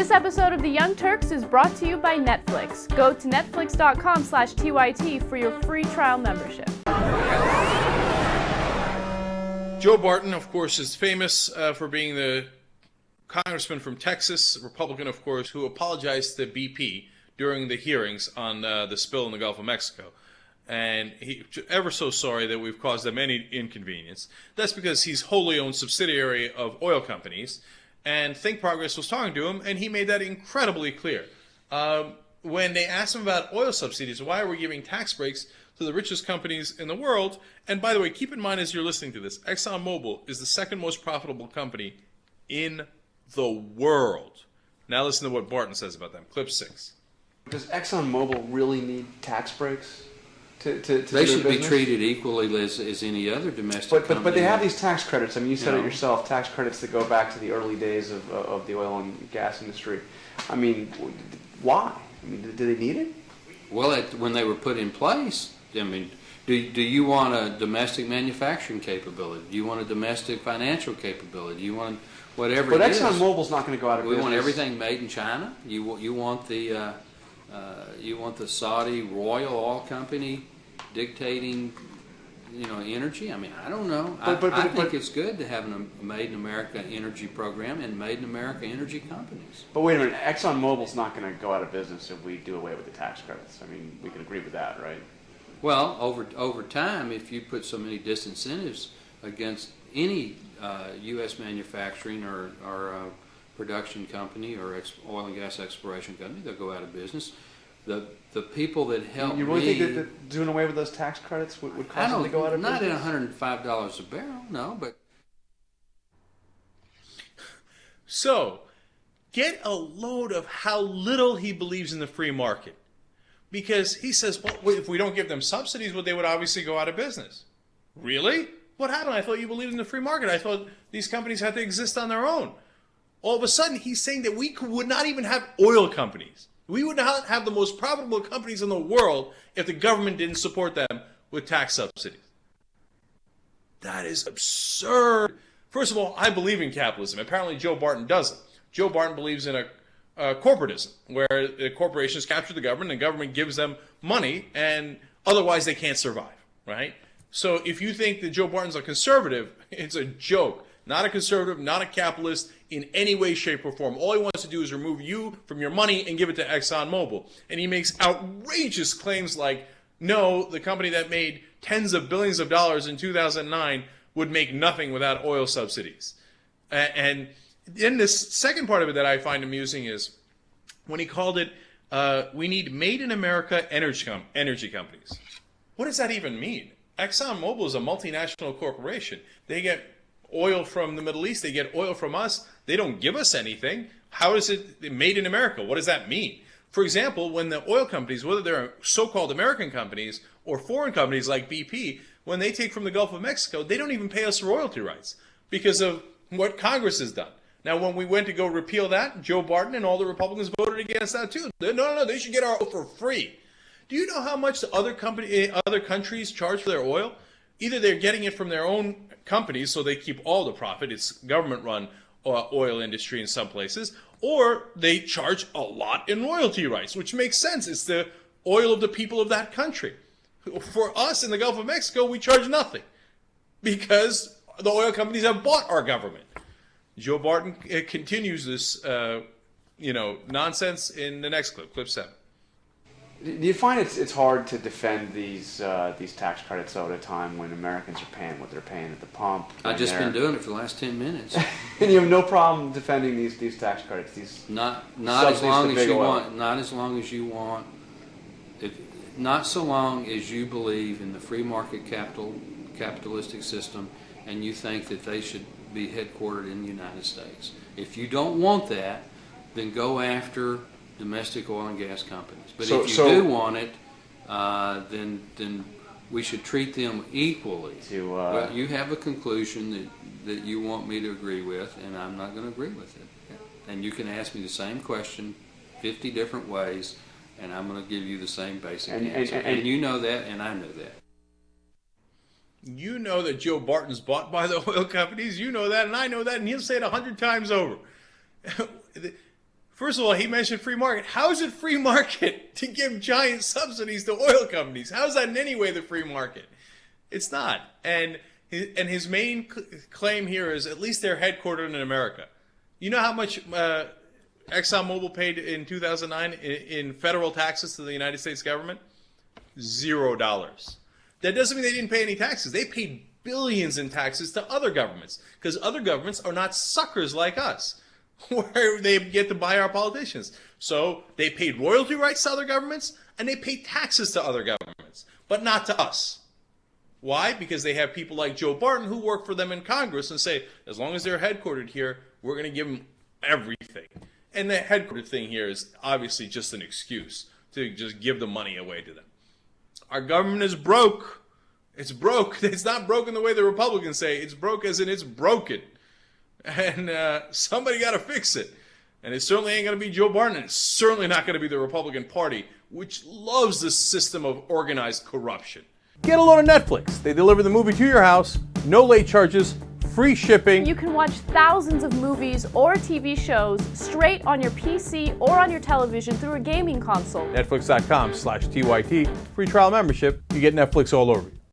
This episode of The Young Turks is brought to you by Netflix. Go to netflix.com/TYT for your free trial membership. Joe Barton, of course, is famous for being the congressman from Texas, Republican, of course, who apologized to BP during the hearings on the spill in the Gulf of Mexico. And he's ever so sorry that we've caused them any inconvenience. That's because he's wholly owned subsidiary of oil companies. And Think Progress was talking to him, and he made that incredibly clear. When they asked him about oil subsidies, why are we giving tax breaks to the richest companies in the world? And by the way, keep in mind as you're listening to this, Exxon Mobil is the second most profitable company in the world. Now listen to what Barton says about them. Clip 6. Does Exxon Mobil really need tax breaks? They should be treated equally as any other domestic company. But they have these tax credits. I mean, you said it yourself, tax credits that go back to the early days of the oil and gas industry. I mean, why? I mean, do they need it? Well, when they were put in place, I mean, do you want a domestic manufacturing capability? Do you want a domestic financial capability? Do you want whatever it is? But Exxon Mobil's not going to go out of business. We want everything made in China. You want the Saudi Royal Oil Company dictating, energy. I mean, I don't know. I think it's good to have a Made in America energy program and Made in America energy companies. But wait a minute, Exxon Mobil's not going to go out of business if we do away with the tax credits. I mean, we can agree with that, right? Well, over time, if you put so many disincentives against any U.S. manufacturing or production company or oil and gas exploration company, they'll go out of business. The people that help you really think that doing away with those tax credits would cause them to go out of business? Not at $105 a barrel, no, but... So, get a load of how little he believes in the free market. Because he says, well, if we don't give them subsidies, well, they would obviously go out of business. Really? What happened? I thought you believed in the free market. I thought these companies had to exist on their own. All of a sudden, he's saying that we would not even have oil companies. We would not have the most profitable companies in the world if the government didn't support them with tax subsidies. That is absurd. First of all, I believe in capitalism. Apparently, Joe Barton doesn't. Joe Barton believes in a corporatism, where the corporations capture the government and the government gives them money, and otherwise they can't survive, right? So if you think that Joe Barton's a conservative, it's a joke. Not a conservative, not a capitalist in any way, shape, or form. All he wants to do is remove you from your money and give it to Exxon Mobil. And he makes outrageous claims like, no, the company that made tens of billions of dollars in 2009 would make nothing without oil subsidies. And then this second part of it that I find amusing is when he called it, we need Made in America energy companies. What does that even mean? Exxon Mobil is a multinational corporation. They get oil from the Middle East. They get oil from us. They don't give us anything. How is it made in America? What does that mean? For example, when the oil companies, whether they're so-called American companies or foreign companies like BP, when they take from the Gulf of Mexico, they don't even pay us royalty rights because of what Congress has done. Now, when we went to go repeal that, Joe Barton and all the Republicans voted against that too. No, they should get our oil for free. Do you know how much the other countries charge for their oil? Either they're getting it from their own companies, so they keep all the profit. It's government-run oil industry in some places. Or they charge a lot in royalty rights, which makes sense. It's the oil of the people of that country. For us in the Gulf of Mexico, we charge nothing because the oil companies have bought our government. Joe Barton continues this nonsense in the next clip, clip 7. Do you find it's hard to defend these tax credits at a time when Americans are paying what they're paying at the pump? I've just been doing it for the last 10 minutes. And you have no problem defending these tax credits? Not as long as you want. Not as long as you want. Not so long as you believe in the free market capitalistic system and you think that they should be headquartered in the United States. If you don't want that, then go after domestic oil and gas companies. But if you do want it, then we should treat them equally. But you have a conclusion that you want me to agree with, and I'm not going to agree with it. And you can ask me the same question 50 different ways, and I'm going to give you the same basic answer. And you know that, and I know that. You know that Joe Barton's bought by the oil companies. You know that, and I know that, and he'll say it 100 times over. First of all, he mentioned free market. How is it free market to give giant subsidies to oil companies? How is that in any way the free market? It's not. And his main claim here is at least they're headquartered in America. You know how much Exxon Mobil paid in 2009 in federal taxes to the United States government? $0. That doesn't mean they didn't pay any taxes. They paid billions in taxes to other governments because other governments are not suckers like us, where they get to buy our politicians. So they paid royalty rights to other governments and they paid taxes to other governments, but not to us. Why? Because they have people like Joe Barton who work for them in Congress and say, as long as they're headquartered here, we're going to give them everything. And the headquartered thing here is obviously just an excuse to just give the money away to them. Our government is broke. It's broke. It's not broken the way the Republicans say. It's broke as in it's broken. And somebody got to fix it. And it certainly ain't going to be Joe Barton. And it's certainly not going to be the Republican Party, which loves this system of organized corruption. Get a load of Netflix. They deliver the movie to your house, no late charges, free shipping. You can watch thousands of movies or TV shows straight on your PC or on your television through a gaming console. Netflix.com/TYT. Free trial membership. You get Netflix all over you.